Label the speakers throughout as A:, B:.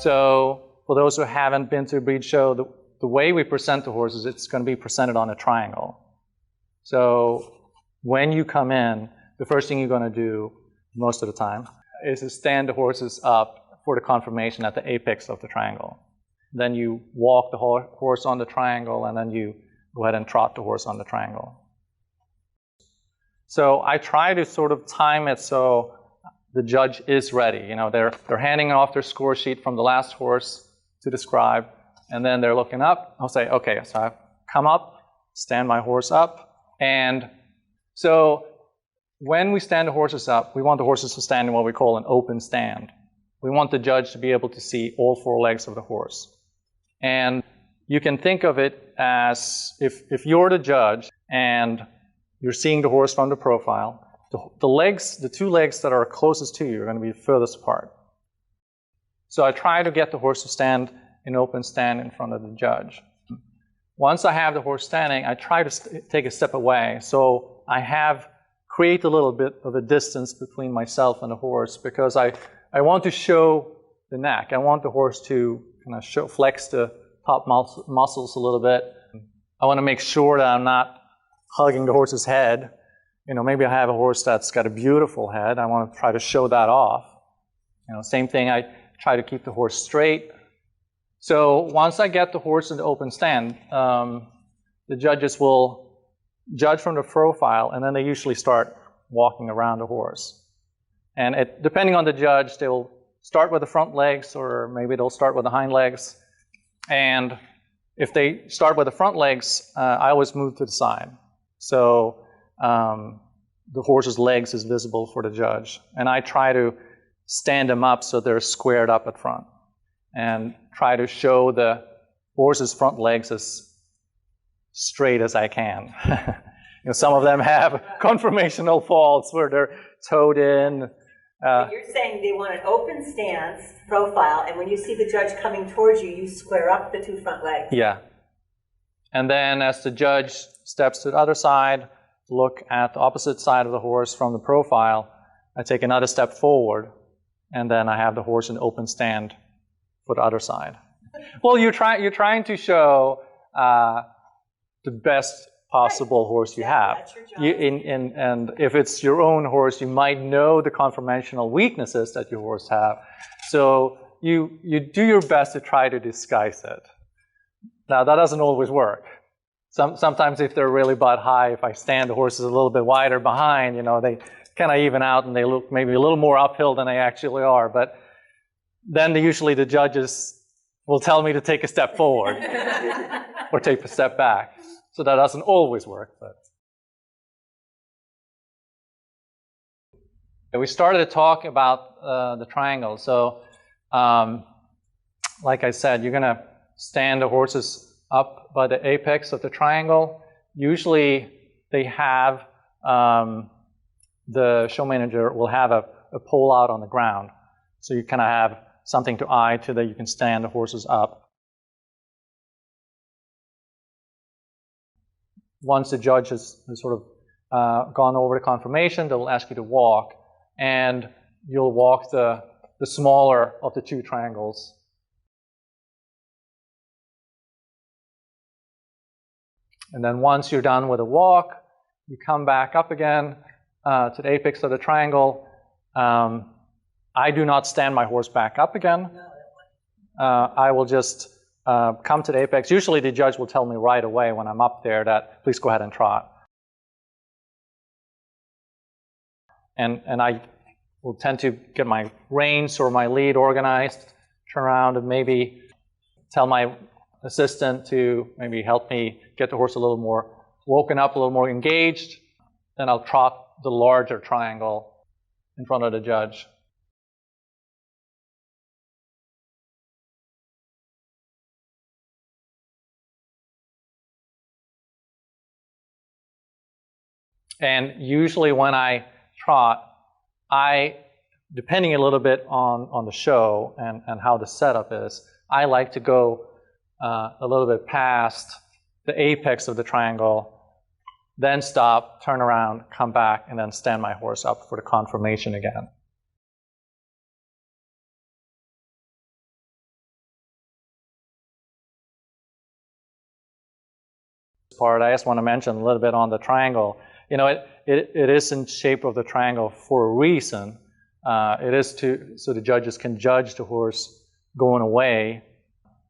A: So for those who haven't been to a breed show, the way we present the horses, it's going to be presented on a triangle. So when you come in, the first thing you're going to do most of the time is to stand the horses up for the conformation at the apex of the triangle. Then you walk the horse on the triangle, and then you go ahead and trot the horse on the triangle. So I try to sort of time it so the judge is ready. You know, they're handing off their score sheet from the last horse to the scribe, and then they're looking up. I'll say, okay, so I come up, stand my horse up, and so when we stand the horses up, we want the horses to stand in what we call an open stand. We want the judge to be able to see all four legs of the horse. And you can think of it as if you're the judge and you're seeing the horse from the profile, the two legs that are closest to you are going to be furthest apart. So I try to get the horse to stand in open stand in front of the judge. Once I have the horse standing, I try to take a step away. So I create a little bit of a distance between myself and the horse, because I want to show the neck. I want the horse to kind of flex the top muscles a little bit. I want to make sure that I'm not hugging the horse's head. You know, maybe I have a horse that's got a beautiful head. I want to try to show that off. You know, same thing, I try to keep the horse straight. So once I get the horse in the open stand, the judges will judge from the profile, and then they usually start walking around the horse. And depending on the judge, they will start with the front legs, or maybe they'll start with the hind legs. And if they start with the front legs, I always move to the side. So the horse's legs is visible for the judge. And I try to stand them up so they're squared up at front, and try to show the horse's front legs as straight as I can. You know, some of them have conformational faults where they're toed in.
B: But you're saying they want an open stance profile, and when you see the judge coming towards you, you square up the two front legs.
A: Yeah. And then as the judge steps to the other side, look at the opposite side of the horse from the profile, I take another step forward, and then I have the horse in open stand for the other side. Well, you're trying to show the best possible horse you have.
B: That's your job.
A: And if it's your own horse, you might know the conformational weaknesses that your horse have. So you do your best to try to disguise it. Now, that doesn't always work. Sometimes if they're really butt high, if I stand the horses a little bit wider behind, you know, they kind of even out and they look maybe a little more uphill than they actually are. But then usually the judges will tell me to take a step forward or take a step back. So that doesn't always work. But we started to talk about the triangle. So like I said, you're going to stand the horses up by the apex of the triangle. Usually they have, the show manager will have a pole out on the ground. So you kind of have something to eye to that you can stand the horses up. Once the judge has sort of gone over the conformation, they'll ask you to walk, and you'll walk the smaller of the two triangles. And then once you're done with the walk, you come back up again to the apex of the triangle. I do not stand my horse back up again. I will just come to the apex. Usually the judge will tell me right away when I'm up there that please go ahead and trot. And I will tend to get my reins or my lead organized, turn around and maybe tell my assistant to maybe help me get the horse a little more woken up, a little more engaged. Then I'll trot the larger triangle in front of the judge. And usually when I trot, depending a little bit on the show and how the setup is, I like to go a little bit past the apex of the triangle, then stop, turn around, come back, and then stand my horse up for the conformation again. part, I just want to mention a little bit on the triangle. You know, it is in shape of the triangle for a reason. It is so the judges can judge the horse going away,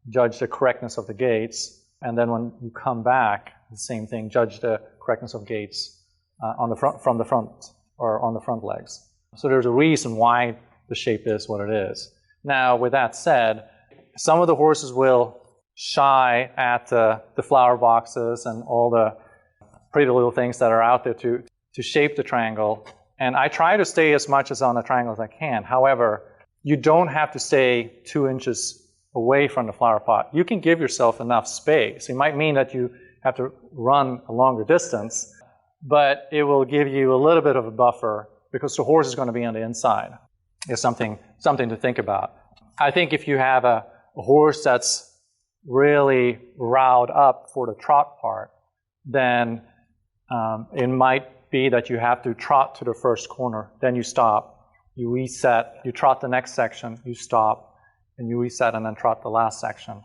A: judge the correctness of the gaits, and then when you come back, the same thing, judge the correctness of gaits from the front or on the front legs. So there's a reason why the shape is what it is. Now, with that said, some of the horses will shy at the flower boxes and all the pretty little things that are out there to shape the triangle. And I try to stay as much as on the triangle as I can. However, you don't have to stay 2 inches away from the flower pot. You can give yourself enough space. It might mean that you have to run a longer distance, but it will give you a little bit of a buffer because the horse is going to be on the inside. It's something to think about. I think if you have a horse that's really riled up for the trot part, then it might be that you have to trot to the first corner, then you stop, you reset, you trot the next section, you stop, and you reset and then trot the last section.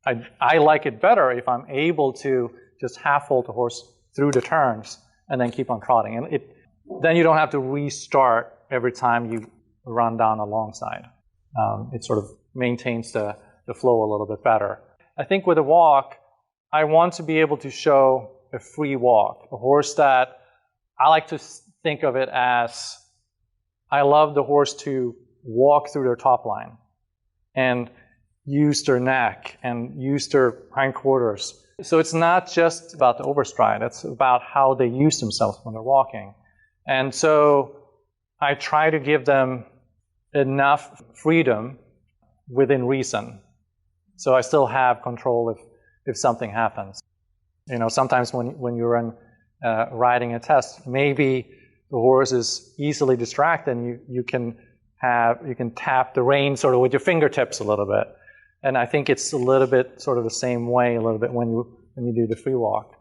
A: I like it better if I'm able to just half hold the horse through the turns and then keep on trotting. And then you don't have to restart every time you run down alongside. It sort of maintains the flow a little bit better. I think with a walk, I want to be able to show a free walk. A horse that I like to think of it as, I love the horse to walk through their top line and use their neck and use their hindquarters. So it's not just about the overstride, it's about how they use themselves when they're walking. And so I try to give them enough freedom within reason. So I still have control if something happens. You know, sometimes when you're riding a test, maybe the horse is easily distracted and you can tap the rein sort of with your fingertips a little bit. And I think it's a little bit sort of the same way a little bit when you do the free walk.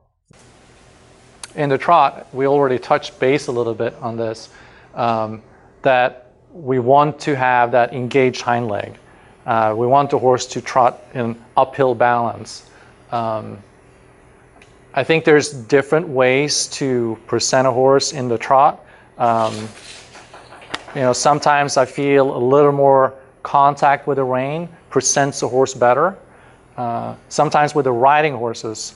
A: In the trot, we already touched base a little bit on this, that we want to have that engaged hind leg. We want the horse to trot in uphill balance. I think there's different ways to present a horse in the trot. You know, sometimes I feel a little more contact with the rein presents the horse better. Sometimes with the riding horses,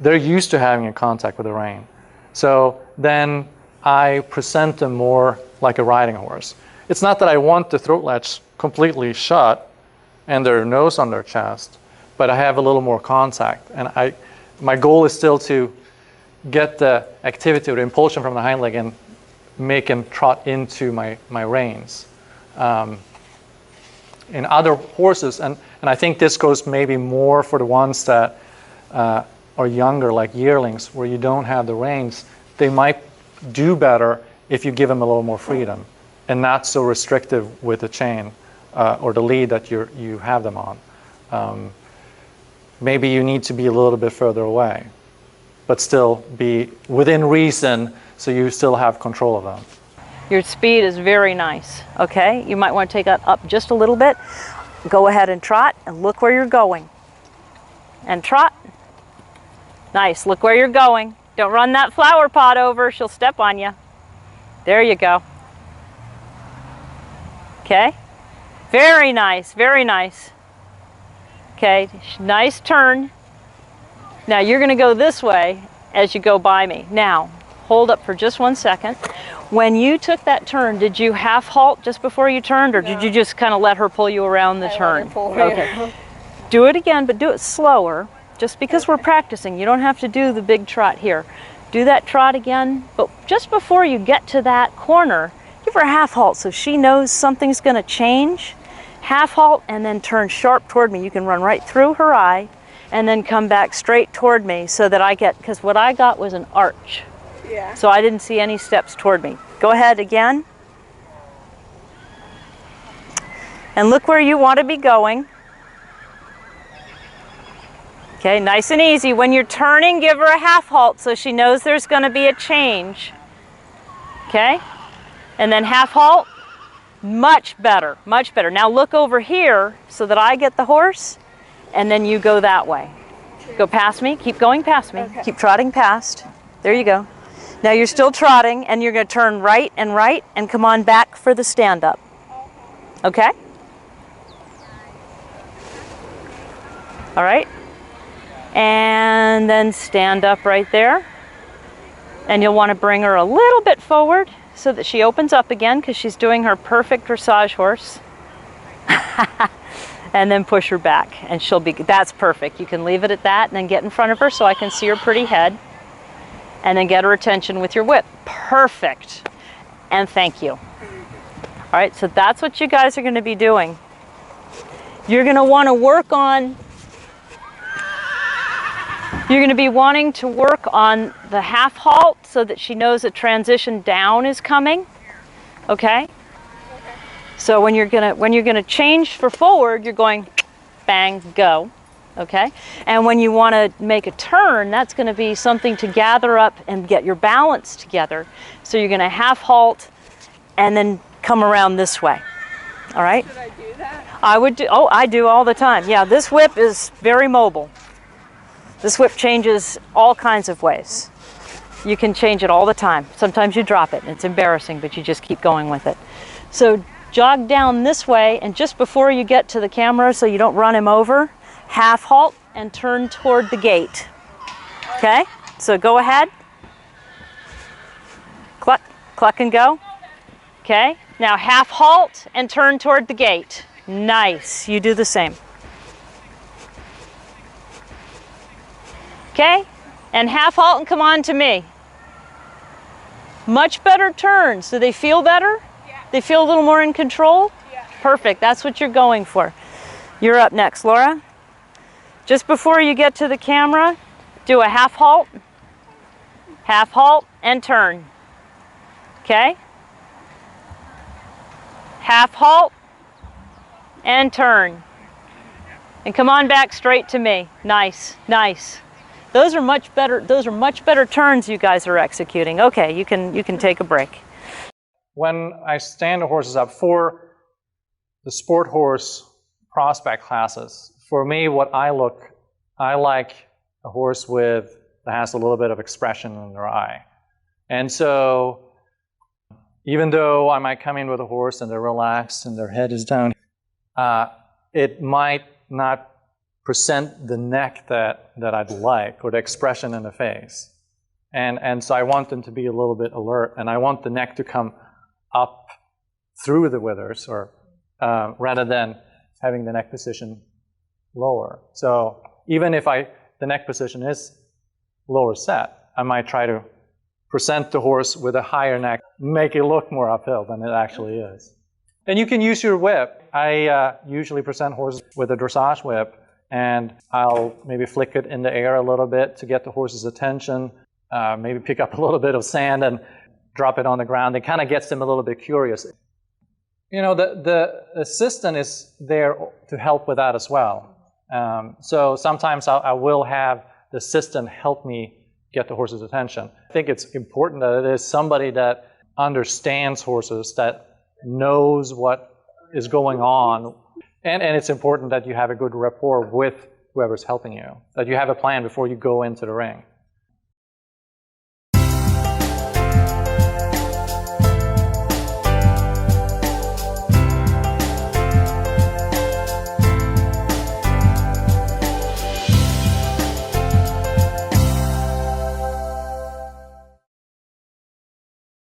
A: they're used to having a contact with the rein. So then I present them more like a riding horse. It's not that I want the throat latch completely shut and their nose on their chest, but I have a little more contact. And my goal is still to get the activity or the impulsion from the hind leg and make him trot into my reins. In other horses, and I think this goes maybe more for the ones that are younger, like yearlings, where you don't have the reins, they might do better if you give them a little more freedom and not so restrictive with the chain or the lead that you have them on. Maybe you need to be a little bit further away, but still be within reason so you still have control of them.
C: Your speed is very nice, okay? You might want to take that up just a little bit. Go ahead and trot and look where you're going. And trot. Nice, look where you're going. Don't run that flower pot over, she'll step on you. There you go. Okay? Very nice, very nice. Okay, nice turn. Now you're going to go this way as you go by me. Now, hold up for just 1 second. When you took that turn, did you half halt just before you turned, or did you just kind of let her pull you around the turn? Okay. Do it again, but do it slower, just because we're practicing. You don't have to do the big trot here. Do that trot again, but just before you get to that corner, give her a half halt so she knows something's going to change. Half halt and then turn sharp toward me. You can run right through her eye and then come back straight toward me so that I get, because what I got was an arch. Yeah. So I didn't see any steps toward me. Go ahead again. And look where you want to be going. Okay, nice and easy. When you're turning, give her a half halt so she knows there's going to be a change. Okay? And then half halt. Much better, much better. Now look over here so that I get the horse, and then you go that way. Go past me. Keep going past me. Okay. Keep trotting past. There you go. Now you're still trotting, and you're going to turn right, and come on back for the stand-up. Okay? All right. And then stand up right there. And you'll want to bring her a little bit forward so that she opens up again, because she's doing her perfect dressage horse. And then push her back, and that's perfect. You can leave it at that and then get in front of her so I can see her pretty head. And then get her attention with your whip. Perfect. And thank you. All right, so that's what you guys are going to be doing. You're going to want to work on, you're going to be wanting to work on the half halt so that she knows a transition down is coming. Okay? So when you're gonna change for forward, you're going bang, go. Okay? And when you want to make a turn, that's going to be something to gather up and get your balance together. So you're going to half halt and then come around this way. All right?
D: Should I do that?
C: I do all the time. Yeah, this whip is very mobile. This whip changes all kinds of ways. You can change it all the time. Sometimes you drop it. It's embarrassing, but you just keep going with it. So jog down this way, and just before you get to the camera so you don't run him over, half halt and turn toward the gate. Okay? So go ahead. Cluck, cluck and go. Okay? Now half halt and turn toward the gate. Nice. You do the same. Okay? And half halt and come on to me. Much better turns. Do they feel better?
D: Yeah.
C: They feel a little more in control?
D: Yeah.
C: Perfect. That's what you're going for. You're up next, Laura. Just before you get to the camera, do a half halt, and turn. Okay? Half halt, and turn. And come on back straight to me. Nice, nice. Those are much better turns you guys are executing. Okay, you can take a break.
A: When I stand the horses up for the sport horse prospect classes, for me, I like a horse that has a little bit of expression in their eye. And so, even though I might come in with a horse and they're relaxed and their head is down, it might not present the neck that I'd like, or the expression in the face. And so I want them to be a little bit alert, and I want the neck to come up through the withers, or rather than having the neck position lower. So even if the neck position is lower set, I might try to present the horse with a higher neck, make it look more uphill than it actually is. And you can use your whip. I usually present horses with a dressage whip, and I'll maybe flick it in the air a little bit to get the horse's attention, maybe pick up a little bit of sand and drop it on the ground. It kind of gets them a little bit curious. You know, the assistant is there to help with that as well. So sometimes I will have the assistant help me get the horse's attention. I think it's important that it is somebody that understands horses, that knows what is going on. And it's important that you have a good rapport with whoever's helping you, that you have a plan before you go into the ring.